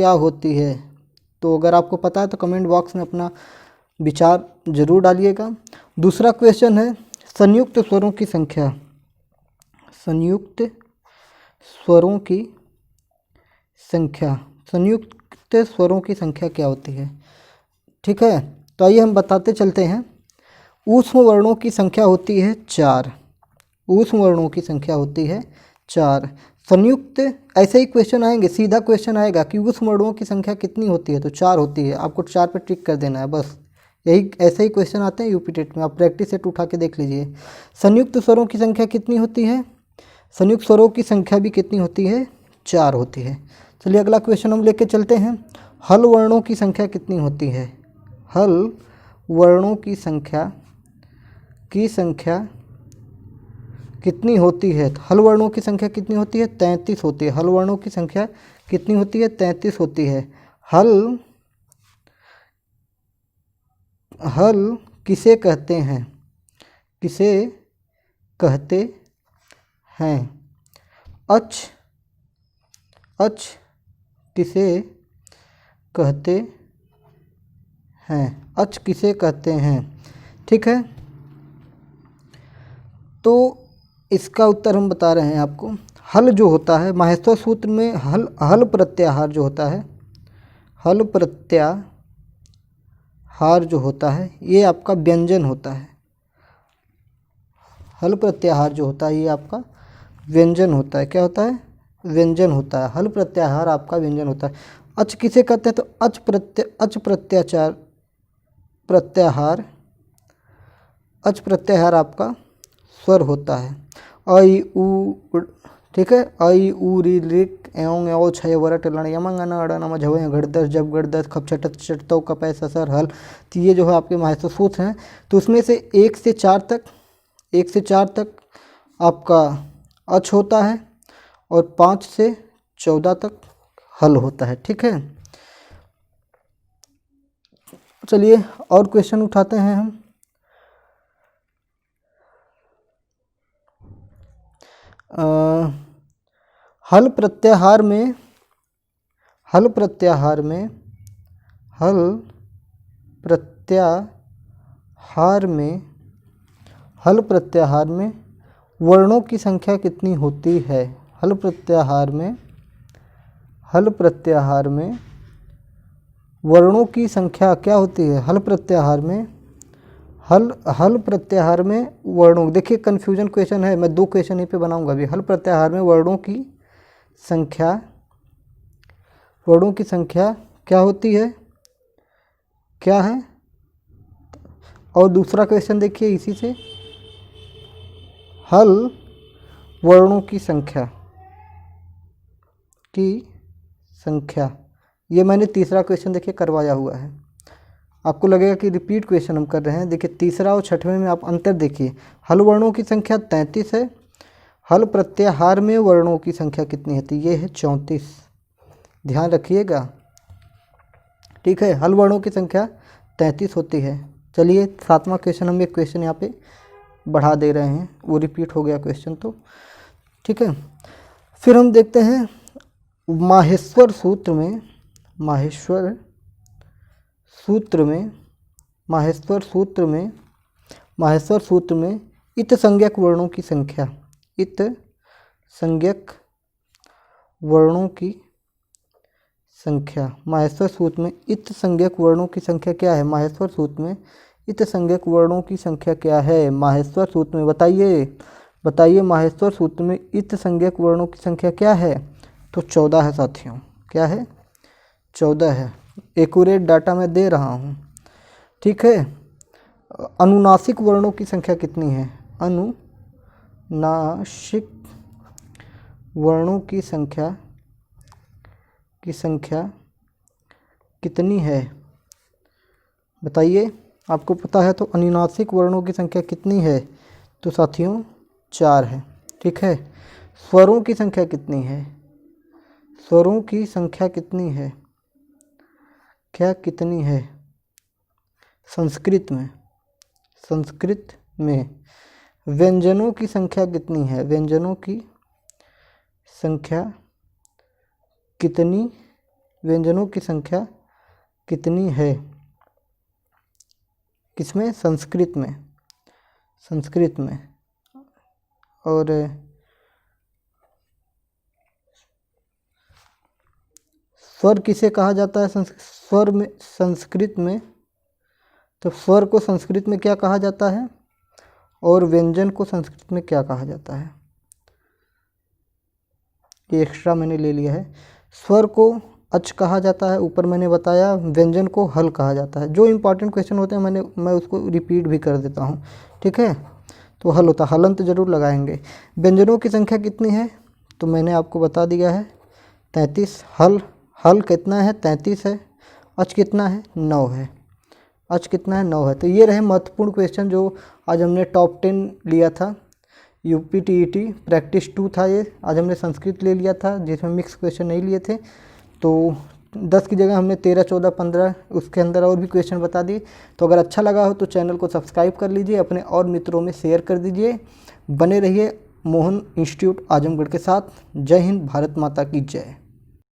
क्या होती है? तो अगर आपको पता है तो कमेंट बॉक्स में अपना विचार जरूर डालिएगा। दूसरा क्वेश्चन है संयुक्त स्वरों की संख्या। संयुक्त स्वरों की संख्या, संयुक्त स्वरों की संख्या क्या होती है? ठीक है, तो आइए हम बताते चलते हैं। ऊष्म वर्णों की संख्या होती है 4। ऊष्म वर्णों की संख्या होती है 4। संयुक्त ऐसे ही क्वेश्चन आएंगे, सीधा क्वेश्चन आएगा कि ऊष्म वर्णों की संख्या कितनी होती है, तो 4 होती है। आपको 4 पे टिक कर देना है बस। यही ऐसे ही क्वेश्चन आते हैं यूपी टेट में, आप प्रैक्टिस सेट उठा के देख लीजिए। संयुक्त स्वरों की संख्या कितनी होती है? संयुक्त स्वरों की संख्या भी कितनी होती है? 4 होती है। चलिए अगला क्वेश्चन हम लेके चलते हैं। हल वर्णों की संख्या कितनी होती है? हल वर्णों की संख्या कितनी होती है? हल वर्णों की संख्या कितनी होती है? 33 होती है। हल वर्णों की संख्या कितनी होती है? 33 होती है। हल किसे कहते हैं? किसे कहते हैं? अच किसे कहते हैं? अच किसे कहते हैं? ठीक है, तो इसका उत्तर हम बता रहे हैं आपको। हल जो होता है माहेश्वर सूत्र में, हल प्रत्याहार जो होता है, हल प्रत्याहार जो होता है ये आपका व्यंजन होता है। हल प्रत्याहार जो होता है ये आपका व्यंजन होता है। क्या होता है? व्यंजन होता है। हल प्रत्याहार आपका व्यंजन होता है। अच किसे कहते हैं? तो अच प्रत्याहार आपका स्वर होता है। ऐ उ, ठीक है, ऐ उ रि लिक एवं एव छय वरट लण यमंग अन अड़ नम झवे घड़दस जब घड़दस खप छटत चटतव कपै ससर हल। तो ये जो है आपके माहेश्वर सूत्र हैं। तो उसमें से 1 से 4 तक आपका अच होता है और 5 से 14 तक हल होता है। ठीक है, चलिए और क्वेश्चन उठाते हैं हम। हल प्रत्याहार में वर्णों की संख्या कितनी होती है? हल प्रत्याहार में वर्णों की संख्या क्या होती है? हल प्रत्याहार में वर्णों, देखिए कन्फ्यूजन क्वेश्चन है, मैं 2 क्वेश्चन यहीं पे बनाऊंगा अभी। हल प्रत्याहार में वर्णों की संख्या क्या होती है? क्या है? और दूसरा क्वेश्चन देखिए इसी से, हल वर्णों की संख्या, ये मैंने तीसरा क्वेश्चन देखिए करवाया हुआ है। आपको लगेगा कि रिपीट क्वेश्चन हम कर रहे हैं। देखिए तीसरा और छठवें में आप अंतर देखिए। हल वर्णों की संख्या 33 है। हल प्रत्याहार में वर्णों की संख्या कितनी है? तो ये है 34। ध्यान रखिएगा, ठीक है। हल वर्णों की संख्या 33 होती है। चलिए 7वां क्वेश्चन, हम एक क्वेश्चन यहाँ पे बढ़ा दे रहे हैं, वो रिपीट हो गया क्वेश्चन तो, ठीक है। फिर हम देखते हैं माहेश्वर सूत्र में इत संज्ञक वर्णों की संख्या। इत संज्ञक वर्णों की संख्या माहेश्वर सूत्र में इत संज्ञक वर्णों की संख्या क्या है? माहेश्वर सूत्र में इत संज्ञक वर्णों की संख्या क्या है? माहेश्वर सूत्र में बताइए माहेश्वर सूत्र में इत संज्ञक वर्णों की संख्या क्या है? तो 14 है साथियों। क्या है? 14 है। एक्यूरेट डाटा मैं दे रहा हूँ, ठीक है। अनुनासिक वर्णों की संख्या कितनी है? अनुनासिक वर्णों की संख्या कितनी है? बताइए, आपको पता है तो। अनुनासिक वर्णों की संख्या कितनी है? तो साथियों 4 है, ठीक है। स्वरों की संख्या कितनी है? स्वरों की संख्या कितनी है? क्या कितनी है? संस्कृत में व्यंजनों की संख्या कितनी है? व्यंजनों की संख्या कितनी व्यंजनों की संख्या कितनी है? किसमें? संस्कृत में। संस्कृत में। और स्वर किसे कहा जाता है स्वर में संस्कृत में? तो स्वर को संस्कृत में क्या कहा जाता है और व्यंजन को संस्कृत में क्या कहा जाता है? ये एक्स्ट्रा मैंने ले लिया है। स्वर को अच कहा जाता है, ऊपर मैंने बताया। व्यंजन को हल कहा जाता है। जो इंपॉर्टेंट क्वेश्चन होते हैं मैं उसको रिपीट भी कर देता हूँ, ठीक है। तो हल होता है, हलंत जरूर लगाएंगे। व्यंजनों की संख्या कितनी है? तो मैंने आपको बता दिया है 33। हल कितना है? 33 है। अच कितना है? 9 है। अच कितना है? 9 है। तो ये रहे महत्वपूर्ण क्वेश्चन जो आज हमने टॉप 10 लिया था। यूपी टीईटी प्रैक्टिस 2 था ये। आज हमने संस्कृत ले लिया था जिसमें मिक्स क्वेश्चन नहीं लिए थे। तो 10 की जगह हमने 13, 14, 15 उसके अंदर और भी क्वेश्चन बता दिए। तो अगर अच्छा लगा हो तो चैनल को सब्सक्राइब कर लीजिए, अपने और मित्रों में शेयर कर दीजिए। बने रहिए मोहन इंस्टीट्यूट आजमगढ़ के साथ। जय हिंद, भारत माता की जय।